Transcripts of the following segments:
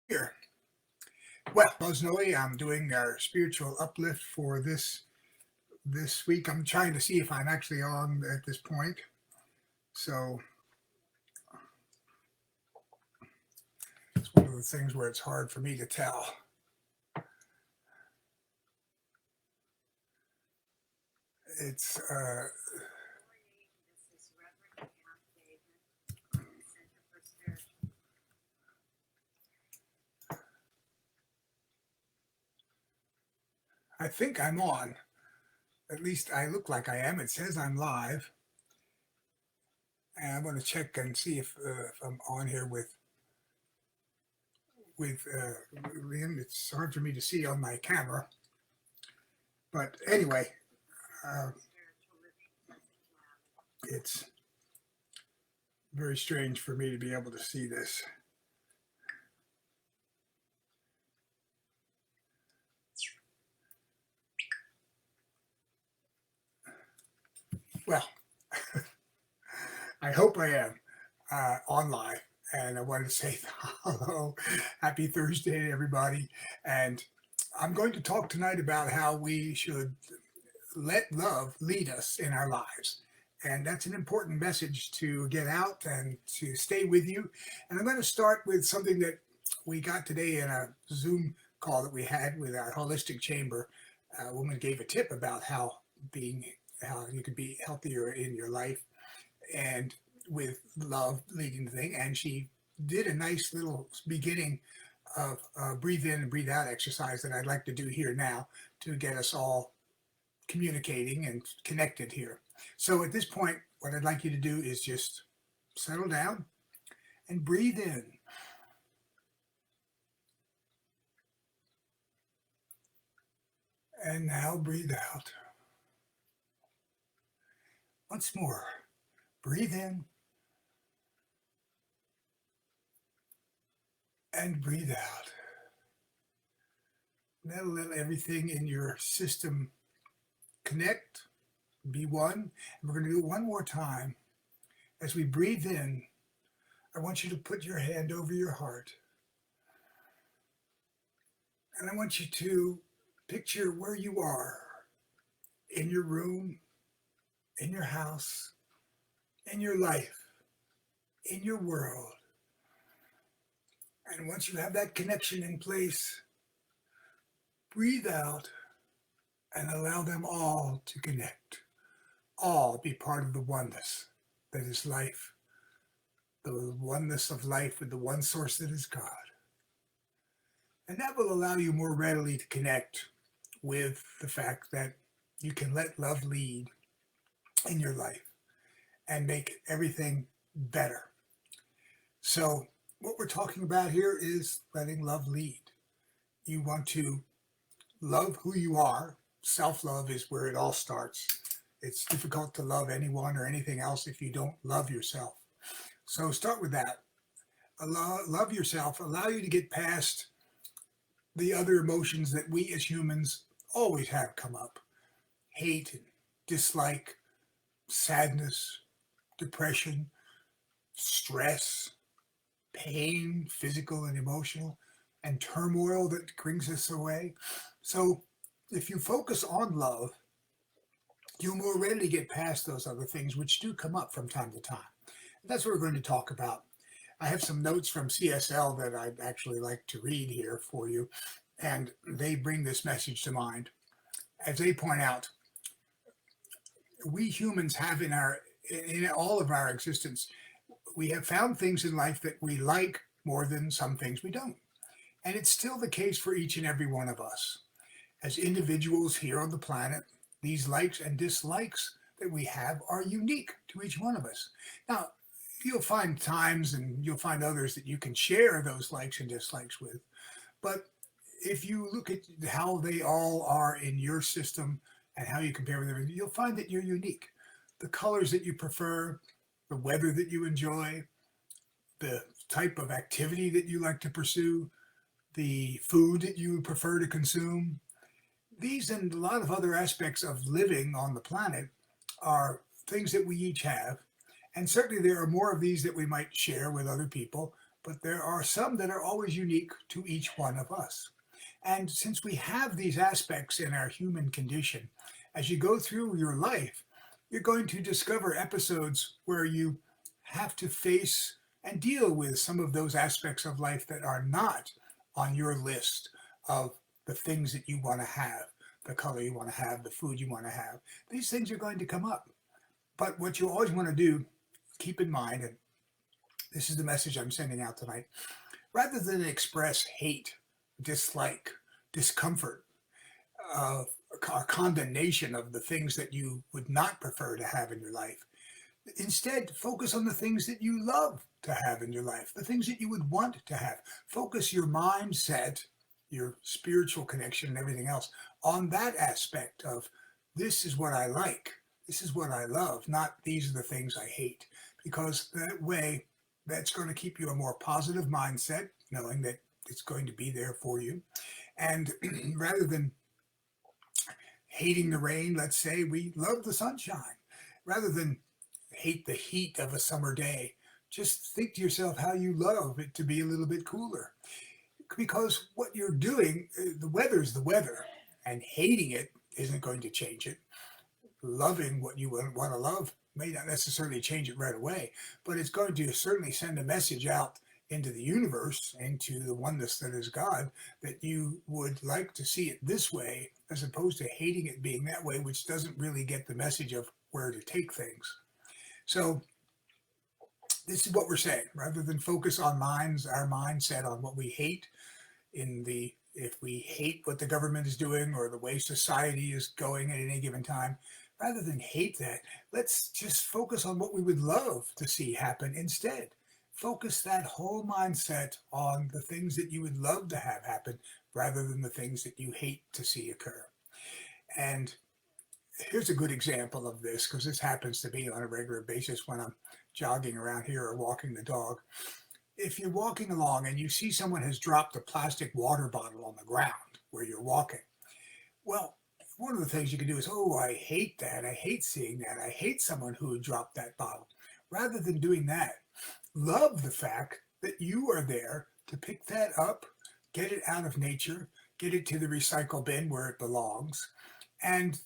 Here. Well, Snowy, I'm doing our spiritual uplift for this week. I'm trying to see if I'm actually on at this point. So it's one of the things where it's hard for me to tell. It's I think I'm on. At least I look like I am. It says I'm live, and I'm going to check and see if I'm on here with Liam. It's hard for me to see on my camera, but anyway, uh, it's very strange for me to be able to see this. Well, I hope I am on live. And I wanted to say hello, happy Thursday, everybody. And I'm going to talk tonight about how we should let love lead us in our lives. And that's an important message to get out and to stay with you. And I'm going to start with something that we got today in a Zoom call that we had with our holistic chamber. A woman gave a tip about how you could be healthier in your life and with love leading the thing. And she did a nice little beginning of breathe in and breathe out exercise that I'd like to do here now to get us all communicating and connected here. So at this point, what I'd like you to do is just settle down and breathe in. And now breathe out. Once more, breathe in and breathe out. That'll let everything in your system connect, be one. And we're going to do it one more time. As we breathe in, I want you to put your hand over your heart. And I want you to picture where you are in your room, in your house, in your life, in your world. And once you have that connection in place, breathe out and allow them all to connect. All be part of the oneness that is life, the oneness of life with the one source that is God. And that will allow you more readily to connect with the fact that you can let love lead in your life and make everything better. So what we're talking about here is letting love lead. You want to love who you are. Self-love is where it all starts. It's difficult to love anyone or anything else if you don't love yourself. So start with that. Love yourself. Allow you to get past the other emotions that we as humans always have come up. Hate and dislike, sadness, depression, stress, pain, physical and emotional, and turmoil that brings us away. So if you focus on love, you'll more readily get past those other things which do come up from time to time. And that's what we're going to talk about. I have some notes from CSL that I'd actually like to read here for you, and they bring this message to mind. As they point out, we humans have in all of our existence, we have found things in life that we like more than some things we don't. And it's still the case for each and every one of us. As individuals here on the planet, these likes and dislikes that we have are unique to each one of us. Now, you'll find times and you'll find others that you can share those likes and dislikes with. But if you look at how they all are in your system and how you compare with them, you'll find that you're unique. The colors that you prefer, the weather that you enjoy, the type of activity that you like to pursue, the food that you prefer to consume. These and a lot of other aspects of living on the planet are things that we each have. And certainly there are more of these that we might share with other people, but there are some that are always unique to each one of us. And since we have these aspects in our human condition, as you go through your life, you're going to discover episodes where you have to face and deal with some of those aspects of life that are not on your list of the things that you want to have, the color you want to have, the food you want to have. These things are going to come up. But what you always want to do, keep in mind, and this is the message I'm sending out tonight, rather than express hate, dislike, discomfort, uh, or condemnation of the things that you would not prefer to have in your life, instead focus on the things that you love to have in your life, the things that you would want to have. Focus your mindset, your spiritual connection, and everything else on that aspect of this is what I like, this is what I love, not these are the things I hate. Because that way, that's going to keep you a more positive mindset, knowing that it's going to be there for you. And rather than hating the rain, let's say we love the sunshine. Rather than hate the heat of a summer day, just think to yourself how you love it to be a little bit cooler. Because what you're doing, the weather's the weather, and hating it isn't going to change it. Loving what you want to love may not necessarily change it right away, but it's going to certainly send a message out into the universe, into the oneness that is God, that you would like to see it this way, as opposed to hating it being that way, which doesn't really get the message of where to take things. So this is what we're saying. Rather than focus on our mindset on what we hate, if we hate what the government is doing or the way society is going at any given time, rather than hate that, let's just focus on what we would love to see happen instead. Focus that whole mindset on the things that you would love to have happen rather than the things that you hate to see occur. And here's a good example of this, because this happens to me on a regular basis when I'm jogging around here or walking the dog. If you're walking along and you see someone has dropped a plastic water bottle on the ground where you're walking, well, one of the things you can do is, oh, I hate that. I hate seeing that. I hate someone who would drop that bottle. Rather than doing that, love the fact that you are there to pick that up, get it out of nature, get it to the recycle bin where it belongs, and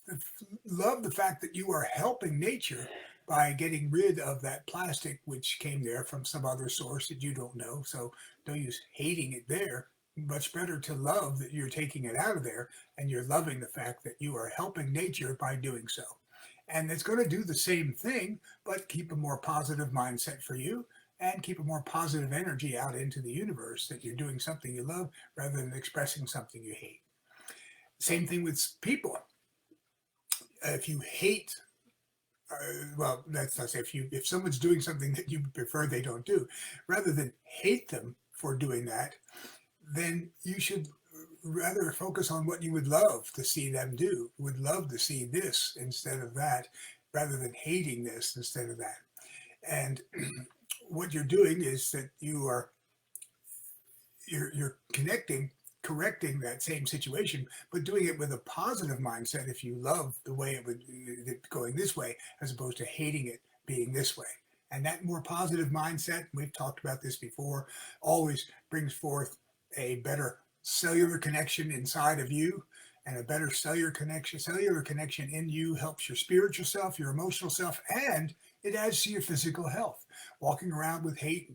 love the fact that you are helping nature by getting rid of that plastic which came there from some other source that you don't know. So don't use hating it there. Much better to love that you're taking it out of there and you're loving the fact that you are helping nature by doing so. And it's going to do the same thing, but keep a more positive mindset for you and keep a more positive energy out into the universe that you're doing something you love rather than expressing something you hate. Same thing with people. If you hate, well, that's not say if someone's doing something that you prefer they don't do, rather than hate them for doing that, then you should rather focus on what you would love to see them do. Would love to see this instead of that, rather than hating this instead of that. And what you're doing is that you're correcting that same situation, but doing it with a positive mindset. If you love the way it going this way, as opposed to hating it being this way. And that more positive mindset, we've talked about this before, always brings forth a better cellular connection inside of you, and a better cellular connection in you helps your spiritual self, your emotional self, and it adds to your physical health. Walking around with hate,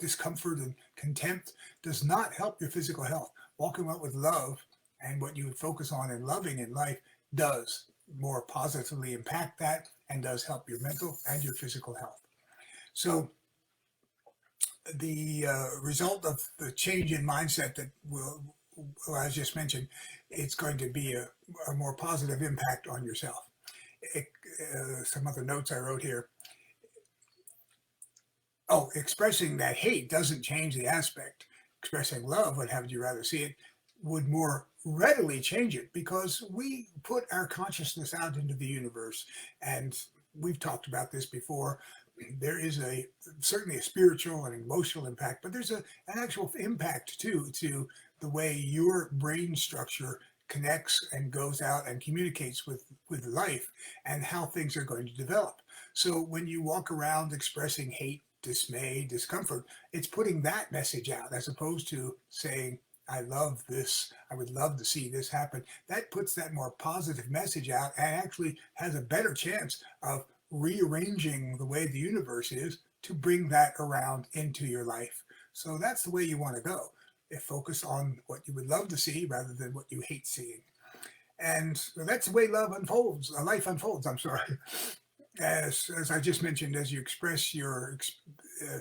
discomfort, and contempt does not help your physical health. Walking around with love and what you would focus on and loving in life does more positively impact that and does help your mental and your physical health. So the result of the change in mindset that I just mentioned, it's going to be a more positive impact on yourself. Some other notes I wrote here. Oh, expressing that hate doesn't change the aspect. Expressing love, what have you rather see it, would more readily change it, because we put our consciousness out into the universe. And we've talked about this before. There is certainly a spiritual and emotional impact, but there's an actual impact too to the way your brain structure connects and goes out and communicates with life and how things are going to develop. So when you walk around expressing hate, dismay, discomfort. It's putting that message out as opposed to saying, I love this. I would love to see this happen. That puts that more positive message out and actually has a better chance of rearranging the way the universe is to bring that around into your life. So that's the way you want to go. Focus on what you would love to see rather than what you hate seeing. And that's the way love unfolds, life unfolds, I'm sorry. As I just mentioned, as you express your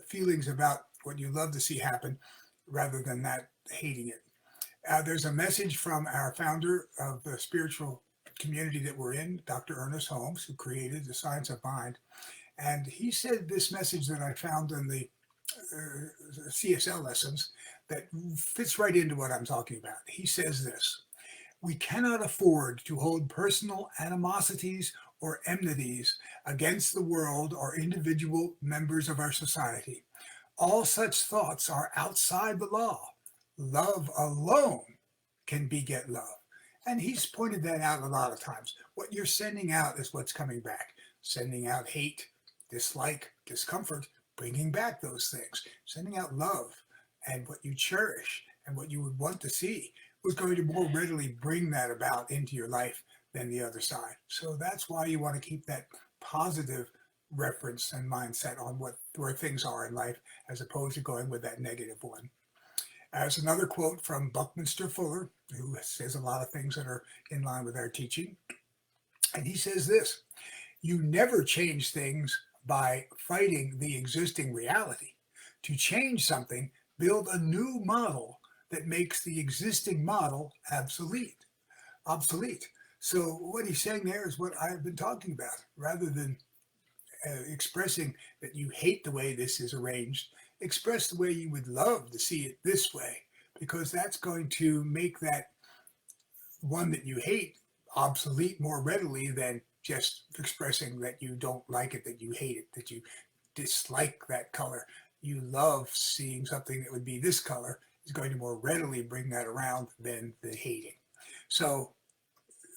feelings about what you love to see happen rather than that hating it. There's a message from our founder of the spiritual community that we're in, Dr. Ernest Holmes, who created the Science of Mind. And he said this message that I found in the CSL lessons that fits right into what I'm talking about. He says this: we cannot afford to hold personal animosities or enmities against the world or individual members of our society. All such thoughts are outside the law. Love alone can beget love. And he's pointed that out a lot of times. What you're sending out is what's coming back. Sending out hate, dislike, discomfort, bringing back those things. Sending out love and what you cherish and what you would want to see was going to more readily bring that about into your life than the other side. So that's why you want to keep that positive reference and mindset on where things are in life as opposed to going with that negative one. As another quote from Buckminster Fuller, who says a lot of things that are in line with our teaching. And he says this: you never change things by fighting the existing reality. To change something, build a new model that makes the existing model obsolete. So what he's saying there is what I've been talking about. Rather than expressing that you hate the way this is arranged, express the way you would love to see it this way, because that's going to make that one that you hate obsolete more readily than just expressing that you don't like it, that you hate it, that you dislike that color. You love seeing something that would be this color is going to more readily bring that around than the hating. So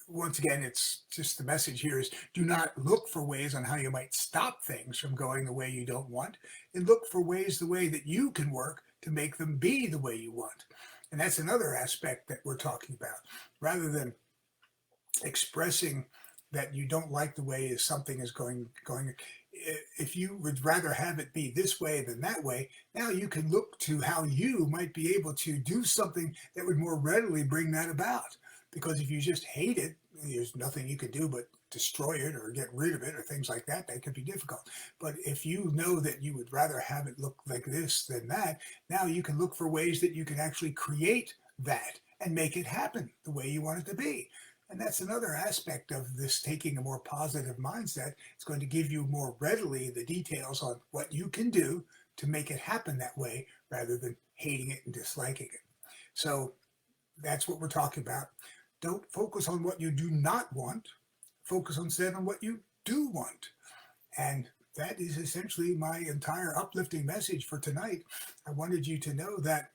once again, it's just the message here is do not look for ways on how you might stop things from going the way you don't want, and look for ways the way that you can work to make them be the way you want. And that's another aspect that we're talking about. Rather than expressing that you don't like the way something is going, if you would rather have it be this way than that way, now you can look to how you might be able to do something that would more readily bring that about. Because if you just hate it, there's nothing you could do but destroy it or get rid of it or things like that. That could be difficult. But if you know that you would rather have it look like this than that, now you can look for ways that you can actually create that and make it happen the way you want it to be. And that's another aspect of this taking a more positive mindset. It's going to give you more readily the details on what you can do to make it happen that way rather than hating it and disliking it. So that's what we're talking about. Don't focus on what you do not want. Focus instead on what you do want. And that is essentially my entire uplifting message for tonight. I wanted you to know that,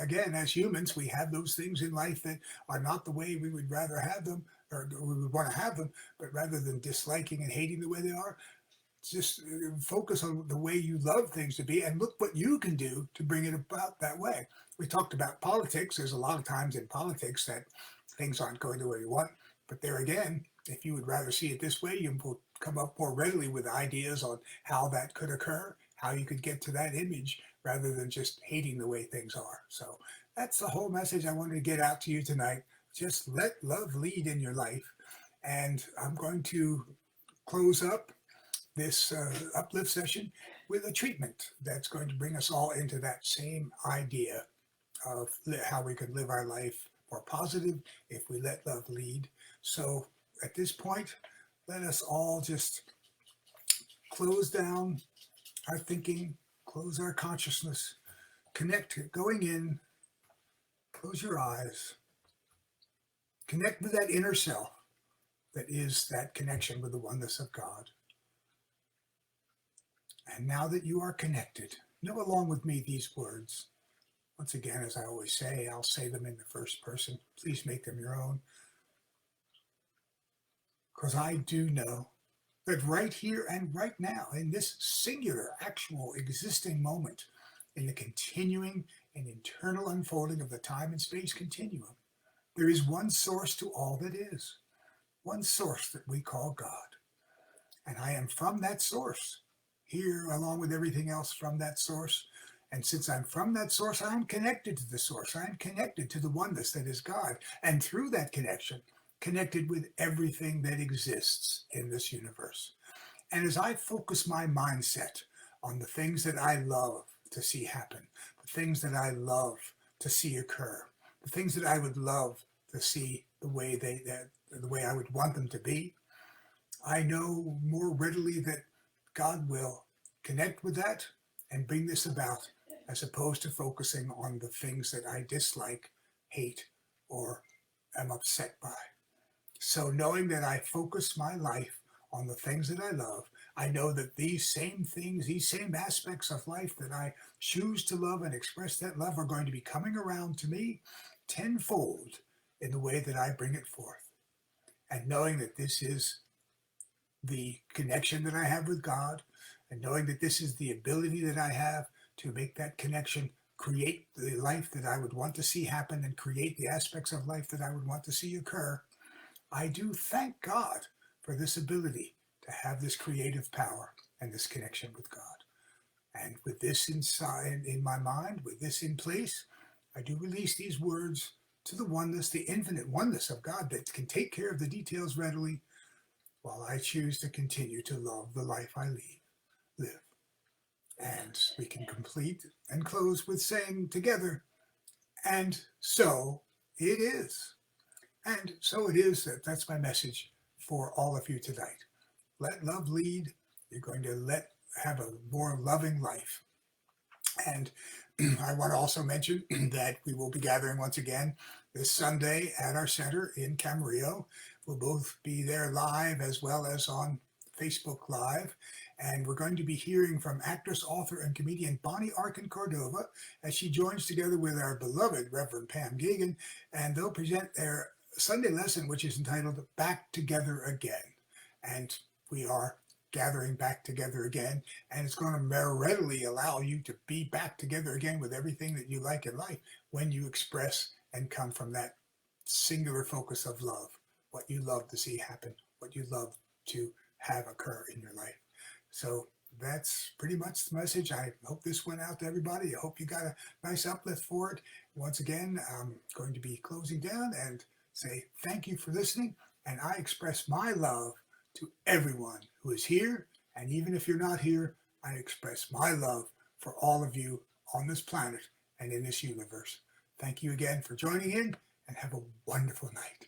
again, as humans, we have those things in life that are not the way we would rather have them, or we would want to have them, but rather than disliking and hating the way they are, just focus on the way you love things to be and look what you can do to bring it about that way. We talked about politics. There's a lot of times in politics that things aren't going the way you want. But there again, if you would rather see it this way, you will come up more readily with ideas on how that could occur, how you could get to that image rather than just hating the way things are. So that's the whole message I wanted to get out to you tonight. Just let love lead in your life. And I'm going to close up this uplift session with a treatment that's going to bring us all into that same idea of how we could live our life more positive if we let love lead. So at this point, let us all just close down our thinking, close our consciousness, connect going in, close your eyes, connect with that inner self that is that connection with the oneness of God. And now that you are connected, know along with me these words. Once again, as I always say, I'll say them in the first person. Please make them your own. Because I do know that right here and right now, in this singular, actual, existing moment, in the continuing and internal unfolding of the time and space continuum, there is one source to all that is, one source that we call God. And I am from that source, here along with everything else from that source. And since I'm from that source, I'm connected to the source. I'm connected to the oneness that is God. And through that connection, connected with everything that exists in this universe. And as I focus my mindset on the things that I love to see happen, the things that I love to see occur, the things that I would love to see the way I would want them to be, I know more readily that God will connect with that and bring this about, as opposed to focusing on the things that I dislike, hate, or am upset by. So knowing that I focus my life on the things that I love, I know that these same things, these same aspects of life that I choose to love and express that love are going to be coming around to me tenfold in the way that I bring it forth. And knowing that this is the connection that I have with God, and knowing that this is the ability that I have to make that connection create the life that I would want to see happen and create the aspects of life that I would want to see occur, I do thank God for this ability to have this creative power and this connection with God. And with this inside in my mind, with this in place, I do release these words to the oneness, the infinite oneness of God that can take care of the details readily, while I choose to continue to love the life I live. And we can complete and close with saying together, and so it is. And so it is that's my message for all of you tonight. Let love lead. You're going to have a more loving life. And I want to also mention that we will be gathering once again this Sunday at our center in Camarillo. We'll both be there live as well as on Facebook Live. And we're going to be hearing from actress, author, and comedian Bonnie Arkin Cordova as she joins together with our beloved Reverend Pam Gagan, and they'll present their Sunday lesson, which is entitled Back Together Again. And we are gathering back together again, and it's going to more readily allow you to be back together again with everything that you like in life when you express and come from that singular focus of love, what you love to see happen, what you love to have occur in your life. So that's pretty much the message. I hope this went out to everybody. I hope you got a nice uplift for it. Once again, I'm going to be closing down and say thank you for listening, and I express my love to everyone who is here. And even if you're not here, I express my love for all of you on this planet and in this universe. Thank you again for joining in, and have a wonderful night.